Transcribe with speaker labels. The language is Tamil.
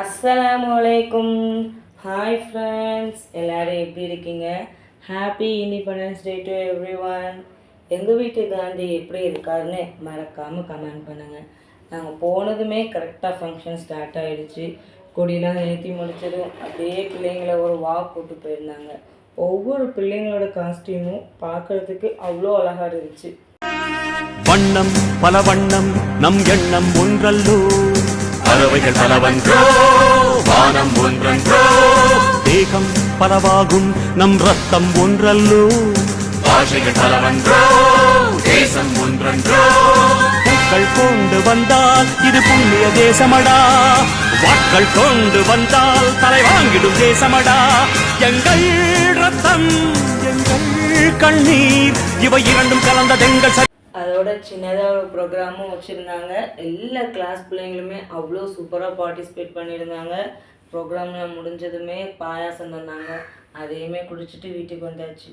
Speaker 1: அஸ்ஸலாமுஅலைக்கும். ஹாய் ஃப்ரெண்ட்ஸ், எல்லோரும் எப்படி இருக்கீங்க? Happy independence day to every one. எங்கள் வீட்டு காந்தி எப்படி இருக்காருன்னு மறக்காமல் கமெண்ட் பண்ணுங்கள். நாங்கள் போனதுமே கரெக்டாக ஃபங்க்ஷன் ஸ்டார்ட் ஆகிடுச்சு. கொடியெலாம் ஏற்றி முடிச்சதும் அப்படியே பிள்ளைங்களை ஒரு வாக் கூட்டு போயிருந்தாங்க. ஒவ்வொரு பிள்ளைங்களோட காஸ்டியூமும் பார்க்குறதுக்கு அவ்வளோ அழகாக இருந்துச்சு.
Speaker 2: வண்ணம் பல வண்ணம் நம் எண்ணம் ஒன்றல்லோ, பறவைகள் பலவன்றோ, வானம் ஒன்றன்றோ, தேகம் பலவாகும் நம் ரத்தம் ஒன்றல்லோ, பாஷைகள் பலவன்றோ, தேசம் ஒன்றன்றோ. பூக்கள் கொண்டு வந்தால் இது புண்ணிய தேசமடா, வாட்கள் கொண்டு வந்தால் தலை வாங்கிடும் தேசமடா. எங்கள் ரத்தம் எங்கள் கண்ணீர் இவை இரண்டும் கலந்ததெங்கள்.
Speaker 1: அதோட சின்னதாக ஒரு ப்ரோக்ராமும் வச்சுருந்தாங்க. எல்லா கிளாஸ் பிள்ளைங்களுமே அவ்வளோ சூப்பராக பார்ட்டிசிபேட் பண்ணியிருந்தாங்க. ப்ரோக்ராம்லாம் முடிஞ்சதுமே பாயாசம் தந்தாங்க. அதையுமே குடிச்சிட்டு வீட்டுக்கு வந்தாச்சு.